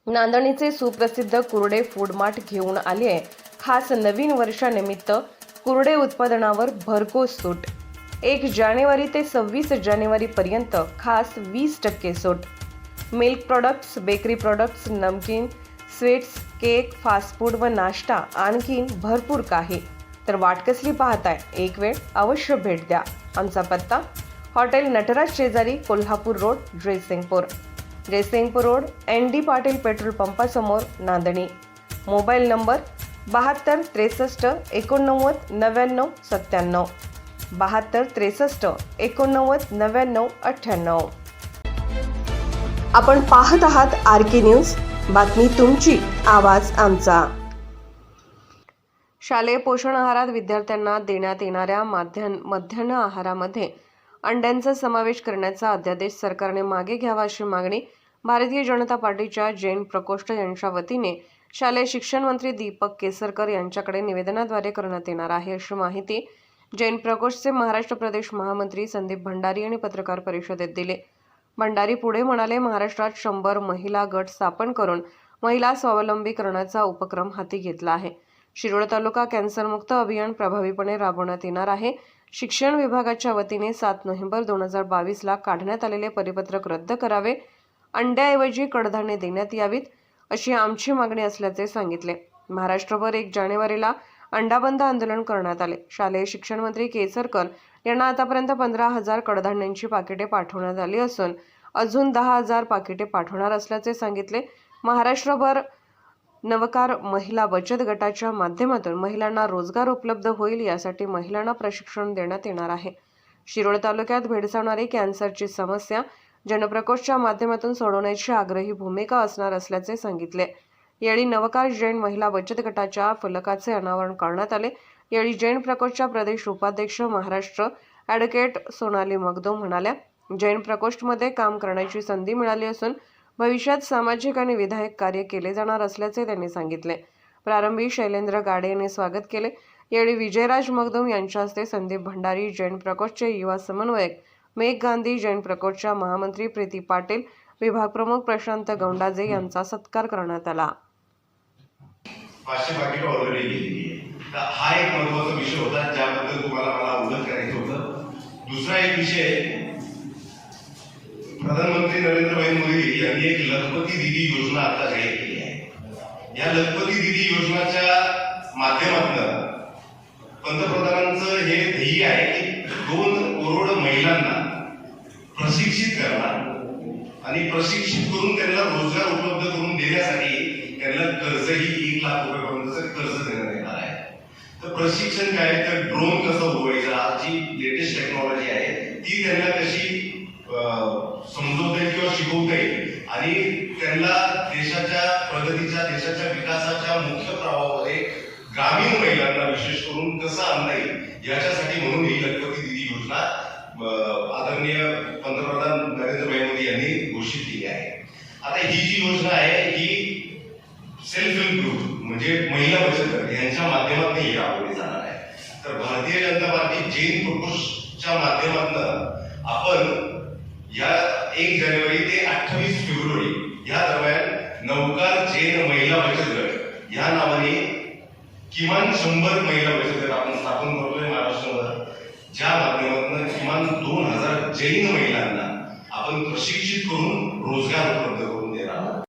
नांदणीचे सुप्रसिद्ध कुर्डे food mart घेऊन आली आहे खास नवीन वर्षानिमित्त कुर्डे उत्पादनावर भरघोस सूट। 1 जानेवारी ते 26 जानेवारी पर्यंत खास 20% सूट। मिल्क प्रोडक्ट्स, बेकरी प्रोडक्ट्स, नमकीन, स्वीट्स, केक, फास्ट फूड व नाश्ता आणखीन भरपूर काही। तर वाट कसली पाहताय? एक वेळ अवश्य भेट द्या। आमचा पत्ता हॉटेल नटराज शेजारी, Kolhapur road, Jaysingpur road, ND Patil petrol पंपासमोर, नांदणी। Mobile number 72 63 89 99 97, 72 63 89 99 98। आपण पाहत आहात RK न्यूज, बातमी तुमची, आवाज आमचा। शालेय पोषण आहारात विद्यार्थ्यांना देण्यात येणाऱ्या मध्यान्ह आहारामध्ये अंड्यांचा समावेश करण्याचा अध्यादेश सरकारने मागे घ्यावा अशी मागणी भारतीय जनता पार्टीच्या जैन प्रकोष्ठ यांच्या वतीने शालेय शिक्षण मंत्री दीपक केसरकर यांच्याकडे निवेदनाद्वारे करण्यात येणार आहे, अशी माहिती जैन प्रकोष्ठचे महाराष्ट्र प्रदेश महामंत्री संदीप भंडारी यांनी पत्रकार परिषदेत दिली। भंडारी पुढे म्हणाले, महाराष्ट्रात 100 महिला गट स्थापन करून महिला स्वावलंबी करण्याचा उपक्रम हाती घेतला आहे। शिरोळ तालुका कॅन्सरमुक्त अभियान प्रभावीपणे राबवण्यात येणार आहे। शिक्षण विभागाच्या वतीने 7 नोव्हेंबर 2022 ला काढण्यात आलेले परिपत्रक रद्द करावे, अंड्याऐवजी कडधान्ये देण्यात यावीत, अशी आमची मागणी असल्याचे सांगितले। महाराष्ट्रभर 1 जानेवारीला अंडाबंद आंदोलन करण्यात आले। शालेय शिक्षण मंत्री केसरकर यांना आतापर्यंत 15,000 कडधान्यांची पाकिटे पाठवण्यात आली असून अजून 10,000 पाकिटे पाठवणार असल्याचे सांगितले। महाराष्ट्रभर नवकार महिला बचत गटाच्या माध्यमातून महिलांना रोजगार उपलब्ध होईल, यासाठी महिलांना प्रशिक्षण देण्यात येणार आहे। शिरोळ तालुक्यात भेडसावणारी कॅन्सरची समस्या जनप्रकोष्ठच्या माध्यमातून सोडवण्याची आग्रही भूमिका असणार असल्याचे सांगितले। यावेळी नवकार जैन महिला बचत गटाच्या फलकाचे अनावरण करण्यात आले। यावेळी जैन प्रकोष्ठच्या प्रदेश उपाध्यक्ष महाराष्ट्र ॲडव्होकेट सोनाली मगदूम म्हणाल्या, जैन प्रकोष्ठमध्ये काम करण्याची संधी मिळाली असून भविष्यात सामाजिक आणि विधायक कार्य केले जाणार असल्याचे त्यांनी सांगितले। प्रारंभी शैलेंद्र गाडे यांनी स्वागत केले। यावेळी विजयराज मगदूम यांच्या हस्ते संदीप भंडारी, जैन प्रकोष्ठचे युवा समन्वयक मेघ गांधी, जैन प्रकोष्ठच्या महामंत्री प्रीती पाटील, विभाग प्रमुख प्रशांत गौंडाजे यांचा सत्कार करण्यात आला। 500 पाकिट ऑलरेडी गेलेली आहे। तर हा एक महत्त्वाचा विषय होता ज्याबद्दल तुम्हाला मला उल्लेख करायचं होतं। दुसरा एक विषय, प्रधानमंत्री नरेंद्र भाई मोदी यांनी एक लखपती दीदी योजना आता जाहीर केली आहे। या लखपती दीदी योजनेच्या माध्यमातून पंतप्रधानांचं हे ध्येय आहे की 2 करोड महिलांना प्रशिक्षित करणार आणि प्रशिक्षित करून त्यांना रोजगार उपलब्ध करून देण्यासाठी त्यांना कर्जही 1 लाख रुपयापर्यंतचं कर्ज देण्यात येणार आहे। तर प्रशिक्षण काय, तर ड्रोन कसं उडवायचं, आज जी लेटेस्ट टेक्नॉलॉजी आहे ती त्यांना कशी समजवता येईल किंवा शिकवता येईल आणि त्यांना देशाच्या प्रगतीच्या, देशाच्या विकासाच्या मुख्य प्रवाहामध्ये ग्रामीण महिलांना विशेष करून कसं आणता येईल याच्यासाठी म्हणून ही लखपती दीदी योजना आदरणीय पंतप्रधान नरेंद्र भाई मोदी यांनी घोषित केली आहे। आता ही जी योजना आहे ही सेल्फ हेल्प ग्रुप म्हणजे महिला बचत गट यांच्या माध्यमातून ही राबवली जाणार आहे। तर भारतीय जनता पार्टी जैन प्रकोष्ठच्या माध्यमातून आपण या 1 जानेवारी ते 28 फेब्रुवारी या दरम्यान नवकार जैन महिला बचत गट या नावाने किमान 100 महिला बचत गट आपण स्थापन करतोय महाराष्ट्रावर, ज्या माध्यमातून किमान 2000 जैन महिलांना आपण प्रशिक्षित करून रोजगार उपलब्ध करू